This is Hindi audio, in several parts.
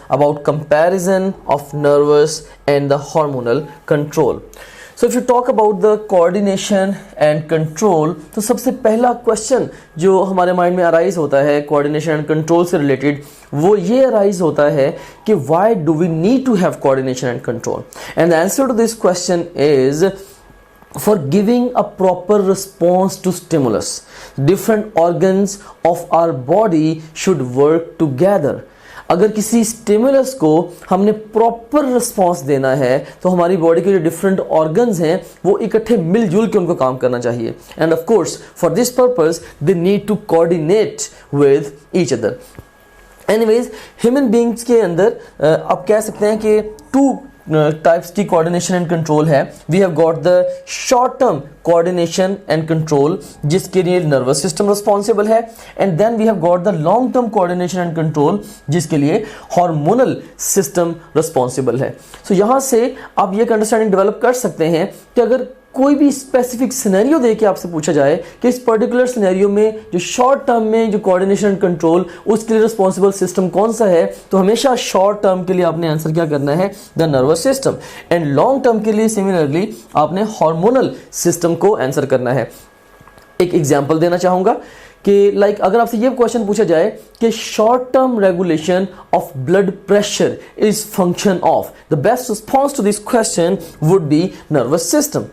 about comparison of nervous and the hormonal control. So if you talk about the coordination and control, तो सबसे पहला क्वेश्चन जो हमारे माइंड में अराइज होता है कोऑर्डिनेशन एंड कंट्रोल से रिलेटेड, वो ये अराइज होता है कि why do we need to have coordination and control, and the answer to this question is for giving a proper response to stimulus. Different organs of our body should work together. अगर किसी स्टिमुलस को हमने प्रॉपर रिस्पॉन्स देना है तो हमारी बॉडी के जो डिफरेंट ऑर्गन्स हैं वो इकट्ठे मिलजुल के उनको काम करना चाहिए, and of course for this purpose they need to coordinate with each other. Anyways, human beings के अंदर आप कह सकते हैं कि टू टाइप्स की कोऑर्डिनेशन एंड कंट्रोल है. We have got the short term coordination and control जिसके लिए नर्वस सिस्टम रिस्पॉन्सिबल है, and then we have got the long term coordination and control जिसके लिए हार्मोनल सिस्टम रिस्पॉन्सिबल है. सो यहां से आप ये अंडरस्टैंडिंग डेवलप कर सकते हैं कि अगर कोई भी स्पेसिफिक सिनेरियो दे के आपसे पूछा जाए कि इस पर्टिकुलर सिनेरियो में जो शॉर्ट टर्म में जो कोऑर्डिनेशन एंड कंट्रोल उसके लिए रिस्पॉन्सिबल सिस्टम कौन सा है, तो हमेशा शॉर्ट टर्म के लिए आपने आंसर क्या करना है, the nervous system, and long term के लिए सिमिलरली आपने हार्मोनल सिस्टम को आंसर करना है. एक एग्जांपल देना चाहूंगा कि लाइक अगर आपसे ये क्वेश्चन पूछा जाए कि short term regulation of blood pressure is function of, the best response to this question would be nervous system.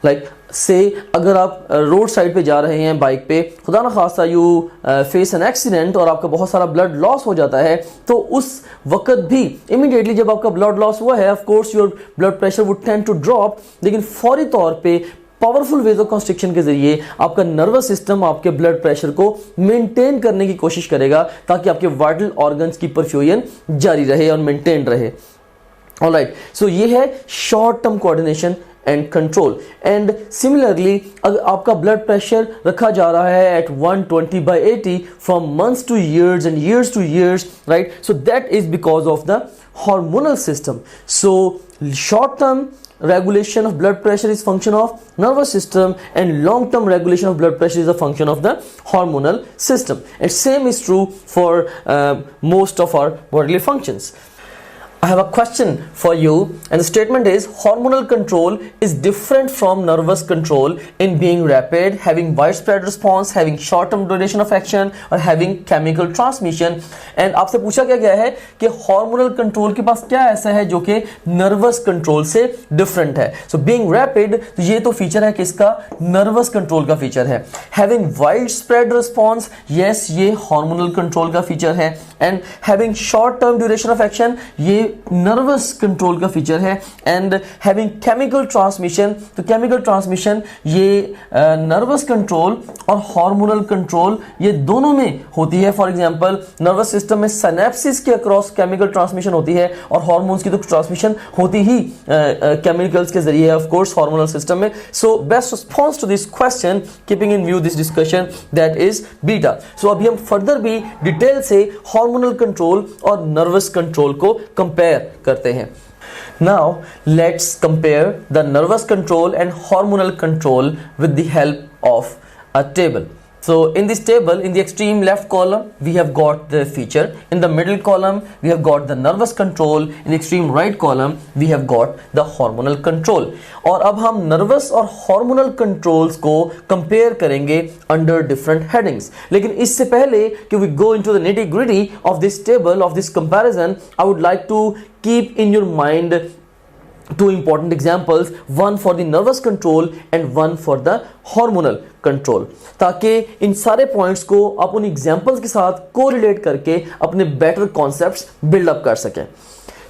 Like say अगर आप रोड साइड पे जा रहे हैं बाइक पे, खुदा ना खास्ता यू फेस एन एक्सीडेंट और आपका बहुत सारा ब्लड लॉस हो जाता है, तो उस वक्त भी इमीडिएटली जब आपका ब्लड लॉस हुआ है, of course your blood pressure would tend to drop, लेकिन फौरी तौर पे पावरफुल वेजो कंस्ट्रिक्शन के जरिए आपका नर्वस सिस्टम आपके ब्लड प्रेशर को मेंटेन करने की कोशिश करेगा ताकि आपके वाइटल ऑर्गन्स की परफ्यूजन जारी रहे और मेंटेन रहे. ऑलराइट, सो ये है short term coordination and control. And similarly अगर आपका ब्लड प्रेशर रखा जा रहा है at 120/80 from months to years and years to years, right, so that is because of the hormonal system. So short term regulation of blood pressure is function of nervous system, and long term regulation of blood pressure is a function of the hormonal system, and same is true for most of our bodily functions. I have a question for you, and the statement is hormonal control is different from nervous control in being rapid, having widespread response, having short term duration of action, or having chemical transmission. And आपसे पूछा क्या गया है कि hormonal control के पास क्या ऐसा है जो कि nervous control से different है. So being rapid, तो ये तो फीचर है किसका, nervous control का फीचर है. Having widespread response, yes, ये hormonal control का फीचर है. And having short term duration of action, ये नर्वस कंट्रोल का फीचर है. एंड हैविंग केमिकल ट्रांसमिशन, तो केमिकल ट्रांसमिशन ये नर्वस कंट्रोल और हार्मोनल कंट्रोल ये दोनों में होती है. फॉर एग्जांपल रिनर्वस सिस्टम में सिनेप्सिस के अक्रॉस केमिकल ट्रांसमिशन होती है और हार्मोन्स की तो ट्रांसमिशन होती ही केमिकल्स के जरिए ऑफ कोर्स हार्मोनल सिस्टम में. So best response to this question keeping in view this discussion that is beta. So अभी हम फर्दर भी डिटेल से हार्मोनल कंट्रोल और नर्वस कंट्रोल को कंपेयर करते हैं. Now let's compare the nervous control and hormonal control with the help of a table. So in this table, in the extreme left column we have got the feature, in the middle column we have got the nervous control, in the extreme right column we have got the hormonal control. और अब हम nervous और hormonal controls को compare करेंगे under different headings. लेकिन इससे पहले कि we go into the nitty gritty of this table, of this comparison, I would like to keep in your mind two important examples, one for the nervous control and one for the hormonal control, ताकि इन सारे पॉइंट्स को आप उन एग्जांपल्स के साथ कोरिलेट करके अपने बेटर कॉन्सेप्ट्स बिल्ड अप कर सकें.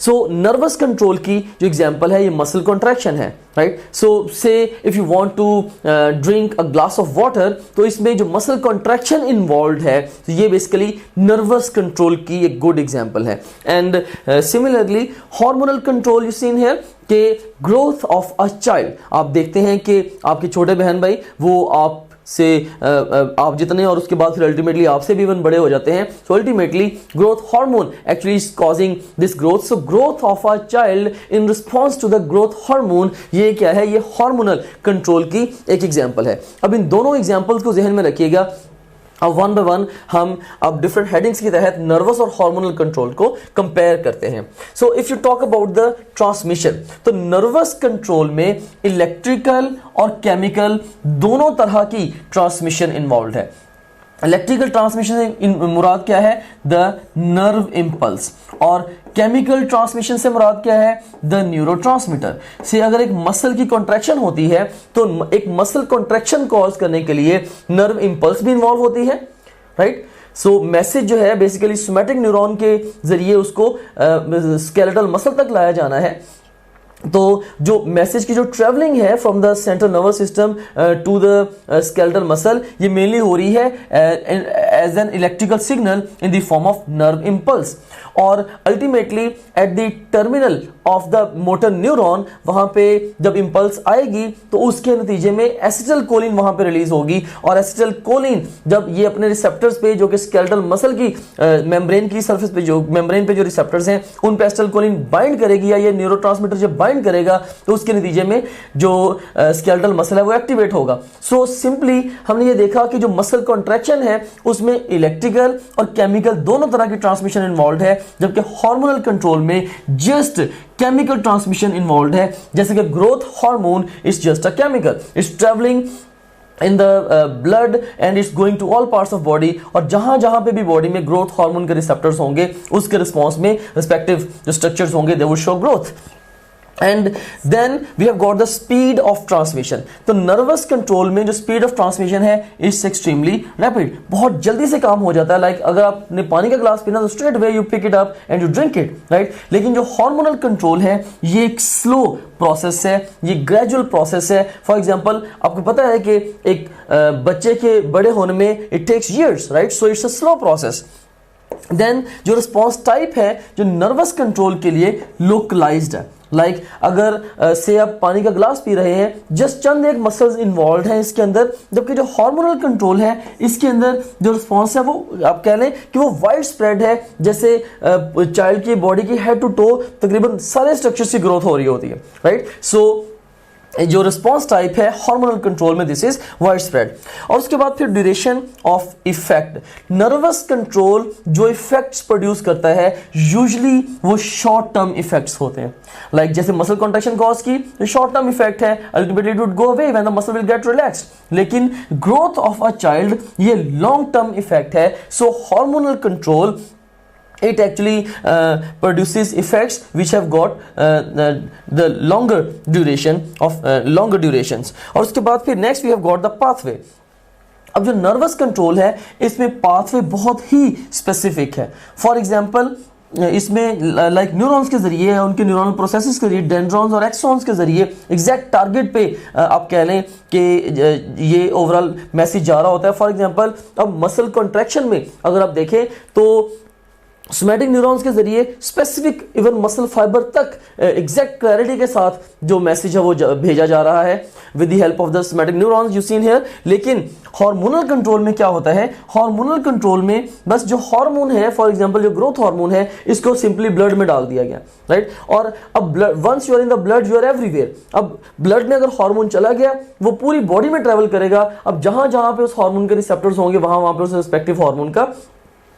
सो नर्वस कंट्रोल की जो एग्जांपल है ये मसल कॉन्ट्रैक्शन है, right. So say if you want to drink a glass of water, तो इसमें जो मसल कॉन्ट्रैक्शन इन्वॉल्व है तो ये बेसिकली नर्वस कंट्रोल की एक गुड एग्जांपल है. And similarly hormonal control you seen here के ग्रोथ ऑफ अ चाइल्ड. आप देखते हैं कि आपके छोटे बहन भाई वो आप से आप जितने और उसके बाद फिर अल्टीमेटली आपसे भी इवन बड़े हो जाते हैं. So ultimately growth hormone actually is causing this growth. So growth of a child in response to the growth hormone, ये क्या है, ये हार्मोनल कंट्रोल की एक एग्जांपल है. अब इन दोनों एग्जांपल्स को जहन में रखिएगा अब वन बाय वन हम अब डिफरेंट हेडिंग्स की तहत नर्वस और हार्मोनल कंट्रोल को कंपेयर करते हैं. So if you talk about the transmission, तो नर्वस कंट्रोल में इलेक्ट्रिकल और केमिकल दोनों तरह की ट्रांसमिशन इन्वॉल्व है. इलेक्ट्रिकल ट्रांसमिशन मुराद क्या है? The nerve impulse. और केमिकल ट्रांसमिशन से मुराद क्या है? द न्यूरोट्रांसमीटर से. अगर एक मसल की कॉन्ट्रैक्शन होती है तो एक मसल कॉन्ट्रैक्शन कॉज करने के लिए नर्व इंपल्स भी इन्वॉल्व होती है, राइट. सो मैसेज जो है बेसिकली सोमैटिक न्यूरॉन के जरिए उसको स्केलेटल मसल तक लाया जाना है. तो जो मैसेज की जो ट्रेवलिंग है from the central nervous system to the skeletal muscle, ये मेनली हो रही है as an electrical signal in the form of nerve impulse. और ultimately at the terminal of the motor neuron, वहां पे जब इंपल्स आएगी तो उसके नतीजे में एसिटिल कोलिन वहां पे रिलीज होगी. और एसिटिल कोलिन जब ये अपने रिसेप्टर्स पे, जो कि स्केलेटल मसल की मेम्ब्रेन की सरफेस पे, जो मेम्ब्रेन पे जो रिसेप्टर्स हैं, उन पे एसिटिल कोलिन बाइंड करेगी या ये न्यूरोट्रांसमीटर जब बाइंड करेगा तो उसके नतीजे में जो स्केलेटल मसल है वो एक्टिवेट होगा. सो सिंपली हमने ये देखा कि जो मसल कॉन्ट्रैक्शन है उसमें इलेक्ट्रिकल और केमिकल दोनों तरह की ट्रांसमिशन इन्वॉल्व है, जबकि हार्मोनल कंट्रोल में जस्ट केमिकल ट्रांसमिशन इन्वॉल्व है. जैसे कि growth hormone is just a chemical, is travelling in the blood and it's going to all parts of body. और जहां जहां पे भी बॉडी में ग्रोथ हार्मोन के रिसेप्टर्स होंगे उसके रिस्पॉन्स में रिस्पेक्टिव जो स्ट्रक्चर्स होंगे they will show growth. And then we have got the speed of transmission. तो नर्वस कंट्रोल में जो स्पीड ऑफ ट्रांसमिशन है इट्स एक्सट्रीमली रैपिड, बहुत जल्दी से काम हो जाता है. लाइक अगर आपने पानी का ग्लास पीना तो straight way you pick it up and you drink it, right. लेकिन जो हार्मोनल कंट्रोल है ये एक स्लो प्रोसेस है, ये ग्रेजुअल प्रोसेस है. फॉर एग्जाम्पल आपको पता है कि एक बच्चे के बड़े होने में it takes years, right. So it's a slow process. Then जो रिस्पॉन्स टाइप है जो नर्वस कंट्रोल के लिए लोकलाइज्ड है. लाइक अगर से आप पानी का ग्लास पी रहे हैं, जस्ट चंद एक मसल्स इन्वॉल्व हैं इसके अंदर, जबकि जो हार्मोनल कंट्रोल है इसके अंदर जो रिस्पॉन्स है वो आप कह लें कि वो वाइड स्प्रेड है. जैसे चाइल्ड की बॉडी की हेड टू टो तकरीबन सारे स्ट्रक्चर्स की ग्रोथ हो रही होती है, राइट. सो जो रिस्पॉन्स टाइप है हार्मोनल कंट्रोल में दिस इज वाइड स्प्रेड. और उसके बाद फिर duration of effect. Nervous control जो इफेक्ट्स प्रोड्यूस करता है यूजुअली वो शॉर्ट टर्म इफेक्ट्स होते हैं. लाइक जैसे मसल कॉन्ट्रैक्शन कॉज की शॉर्ट टर्म इफेक्ट है, ultimately it would go away when the muscle will get relaxed. लेकिन ग्रोथ ऑफ अ चाइल्ड ये लॉन्ग टर्म इफेक्ट है. So hormonal control it actually produces effects which have got the longer duration of longer durations. और उसके बाद फिर next we have got the pathway. अब जो नर्वस कंट्रोल है इसमें पाथवे बहुत ही स्पेसिफिक है. फॉर एग्जांपल इसमें लाइक न्यूरॉन्स के जरिए, उनके न्यूरल प्रोसेसेस के जरिए, डेंड्रॉन्स और एक्सॉन्स के जरिए एग्जैक्ट टारगेट पे आप कह लें कि ये ओवरऑल मैसेज जा रहा होता है. फॉर एग्जांपल अब मसल कॉन्ट्रैक्शन में अगर आप देखें तो सोमैटिक न्यूरॉन्स के जरिए स्पेसिफिक इवन मसल फाइबर तक एग्जैक्ट क्लैरिटी के साथ जो मैसेज है वो भेजा जा रहा है with the help of the somatic neurons you seen here. लेकिन हार्मोनल कंट्रोल में क्या होता है? हार्मोनल कंट्रोल में बस जो हार्मोन है, फॉर एग्जांपल जो ग्रोथ हार्मोन है, इसको सिंपली ब्लड में डाल दिया गया, राइट. और अब blood, once you are in the blood you are everywhere. अब ब्लड में अगर हार्मोन चला गया वो पूरी बॉडी में ट्रेवल करेगा. अब जहां जहां पे उस हार्मोन के रिसेप्टर्स होंगे वहां पे उस रिस्पेक्टिव हार्मोन का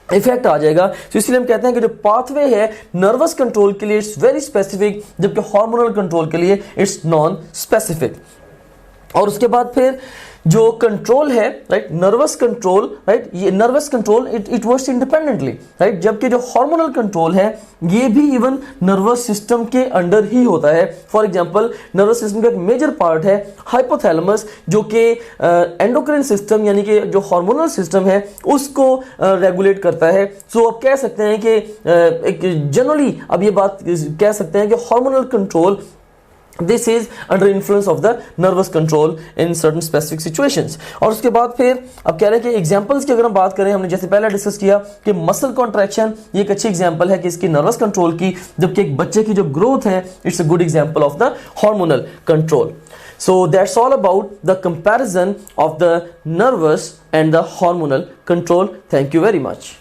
इफेक्ट आ जाएगा. तो इसलिए हम कहते हैं कि जो पाथवे है नर्वस कंट्रोल के लिए इट्स वेरी स्पेसिफिक, जबकि हार्मोनल कंट्रोल के लिए इट्स नॉन स्पेसिफिक. और उसके बाद फिर जो कंट्रोल है, राइट, नर्वस कंट्रोल, राइट, ये nervous control it works independently, right. जबकि जो हार्मोनल कंट्रोल है ये भी इवन नर्वस सिस्टम के अंडर ही होता है. फॉर एग्जांपल नर्वस सिस्टम का एक मेजर पार्ट है हाइपोथैलेमस, जो कि एंडोक्राइन सिस्टम यानी कि जो हार्मोनल सिस्टम है उसको रेगुलेट करता है. सो आप कह सकते हैं कि एक जनरली अब ये बात कह सकते हैं कि hormonal control This is under influence of the nervous control in certain specific situations. और उसके बाद फिर अब कह रहे हैं कि एग्जांपल्स की अगर हम बात करें, हमने जैसे पहले डिस्कस किया कि मसल कॉन्ट्रैक्शन ये एक अच्छी एग्जांपल है कि इसकी नर्वस कंट्रोल की, जबकि एक बच्चे की जो ग्रोथ है it's a good example of the hormonal control. So that's all about the comparison of the nervous and the hormonal control. Thank you very much.